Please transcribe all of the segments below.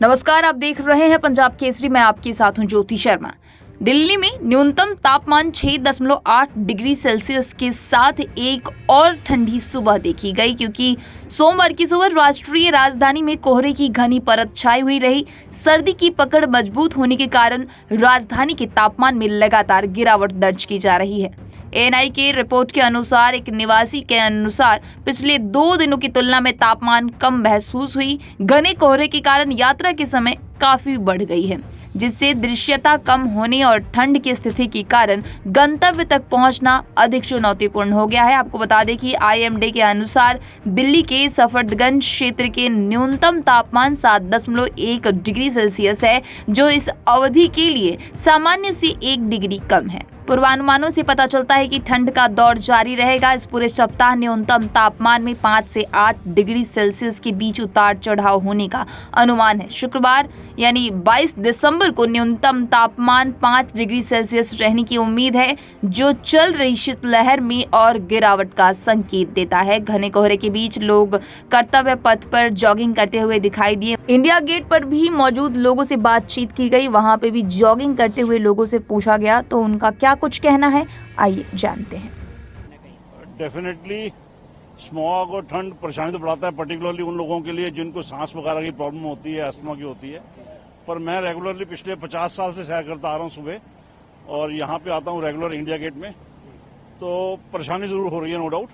नमस्कार, आप देख रहे हैं पंजाब केसरी। मैं आपके साथ हूं ज्योति शर्मा। दिल्ली में न्यूनतम तापमान 6.8 डिग्री सेल्सियस के साथ एक और ठंडी सुबह देखी गई, क्योंकि सोमवार की सुबह राष्ट्रीय राजधानी में कोहरे की घनी परत छाई हुई रही। सर्दी की पकड़ मजबूत होने के कारण राजधानी के तापमान में लगातार गिरावट दर्ज की जा रही है। एएनआई के रिपोर्ट के अनुसार एक निवासी के अनुसार पिछले 2 दिनों की तुलना में तापमान कम महसूस हुई। घने कोहरे के कारण यात्रा के समय काफी बढ़ गई है, जिससे दृश्यता कम होने और ठंड की स्थिति के कारण गंतव्य तक पहुंचना अधिक चुनौतीपूर्ण हो गया है। आपको बता दें कि आईएमडी के अनुसार दिल्ली के सफदरजंग क्षेत्र के न्यूनतम तापमान 7.1 डिग्री सेल्सियस है, जो इस अवधि के लिए सामान्य से 1 डिग्री कम है। पूर्वानुमानों से पता चलता है कि ठंड का दौर जारी रहेगा। इस पूरे सप्ताह न्यूनतम तापमान में 5 से 8 डिग्री सेल्सियस के बीच उतार चढ़ाव होने का अनुमान है। शुक्रवार यानी 22 दिसंबर को न्यूनतम तापमान 5 डिग्री सेल्सियस रहने की उम्मीद है, जो चल रही शीतलहर में और गिरावट का संकेत देता है। घने कोहरे के बीच लोग कर्तव्य पथ पर जॉगिंग करते हुए दिखाई दिए। इंडिया गेट पर भी मौजूद लोगों से बातचीत की गई। वहां पे भी जॉगिंग करते हुए लोगों से पूछा गया तो उनका क्या कुछ कहना है, आइए जानते हैं। डेफिनेटली स्मॉग और ठंड परेशानी तो बढ़ाता है, पर्टिकुलरली उन लोगों के लिए जिनको सांस वगैरह की प्रॉब्लम होती है, अस्थमा की होती है। पर मैं रेगुलरली पिछले 50 साल से सैर करता आ रहा हूँ सुबह, और यहाँ पे आता हूँ रेगुलर इंडिया गेट में। तो परेशानी जरूर हो रही है, नो डाउट,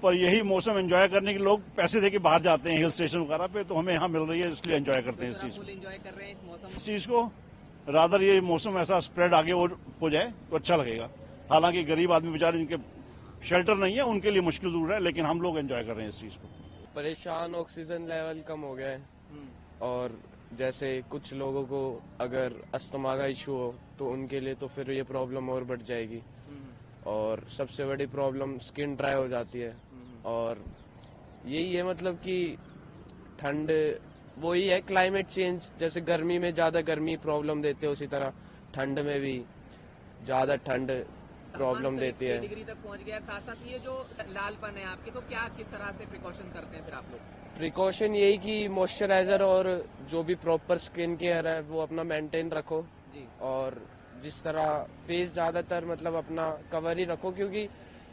पर यही मौसम एंजॉय करने के लोग पैसे देके बाहर जाते हैं हिल स्टेशन वगैरह पे, तो हमें यहाँ मिल रही है, इसलिए एंजॉय करते हैं इस चीज को। रादर ये मौसम ऐसा स्प्रेड आगे हो जाए तो अच्छा लगेगा। हालांकि गरीब आदमी बेचारे जिनके शेल्टर नहीं है उनके लिए मुश्किल जरूर है, लेकिन हम लोग एंजॉय कर रहे हैं इस चीज को। परेशान, ऑक्सीजन लेवल कम हो गया है, और जैसे कुछ लोगों को अगर अस्थमा का इशू हो तो उनके लिए तो फिर ये प्रॉब्लम और बढ़ जाएगी। और सबसे बड़ी प्रॉब्लम स्किन ड्राई हो जाती है, और यही है मतलब कि ठंड वही है, क्लाइमेट चेंज। जैसे गर्मी में ज्यादा गर्मी प्रॉब्लम देते है, उसी तरह ठंड में भी ज्यादा ठंड प्रॉब्लम देती है। डिग्री तक पहुंच गया। साथ साथ ये जो लालपन है आपके, तो क्या किस तरह से प्रिकॉशन करते हैं फिर आप लोग? प्रिकॉशन यही कि मॉइस्चराइजर और जो भी प्रॉपर स्किन केयर है वो अपना मेंटेन रखो जी। और जिस तरह फेस ज्यादातर मतलब अपना कवर ही रखो, क्योंकि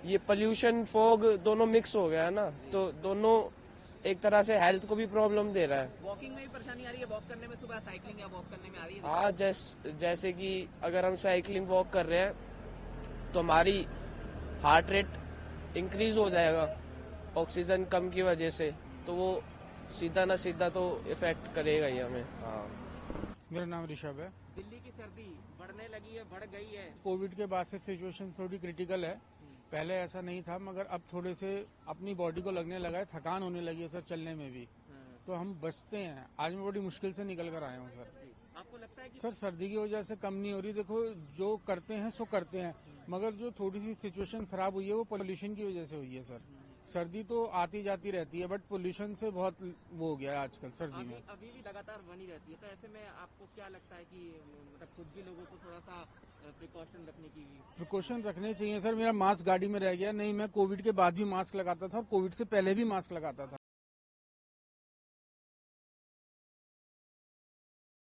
ये पोल्यूशन फॉग दोनों मिक्स हो गया है ना, तो दोनों एक तरह से हेल्थ को भी प्रॉब्लम दे रहा है। वॉकिंग में भी परेशानी आ रही है, वॉक करने में, सुबह साइकिलिंग या वॉक करने में आ रही है? हाँ, जैसे कि अगर हम साइकिलिंग वॉक कर रहे हैं तो हमारी हार्ट रेट इंक्रीज हो जाएगा ऑक्सीजन कम की वजह से, तो वो सीधा ना सीधा तो इफेक्ट करेगा ही हमें। हाँ, मेरा नाम ऋषभ है। दिल्ली की सर्दी बढ़ने लगी है, बढ़ गई है। कोविड के बाद से सिचुएशन थोड़ी क्रिटिकल है। पहले ऐसा नहीं था, मगर अब थोड़े से अपनी बॉडी को लगने लगा है, थकान होने लगी है सर, चलने में भी। तो हम बचते हैं। आज मैं बड़ी मुश्किल से निकल कर आया हूँ सर। आपको लगता है कि सर सर्दी की वजह से कम नहीं हो रही। देखो, जो करते हैं सो करते हैं, मगर जो थोड़ी सी सिचुएशन खराब हुई है वो पोल्यूशन की वजह से हुई है सर। सर्दी तो आती जाती रहती है, बट पोल्यूशन से बहुत वो हो गया है आजकल सर्दी में। अभी भी लगातार बनी रहती है, तो ऐसे में आपको क्या लगता है कि मतलब खुद भी लोगों को थोड़ा सा प्रिकॉशन रखने चाहिए सर। मेरा मास्क गाड़ी में रह गया। नहीं, मैं कोविड के बाद भी मास्क लगाता था और कोविड से पहले भी मास्क लगाता था।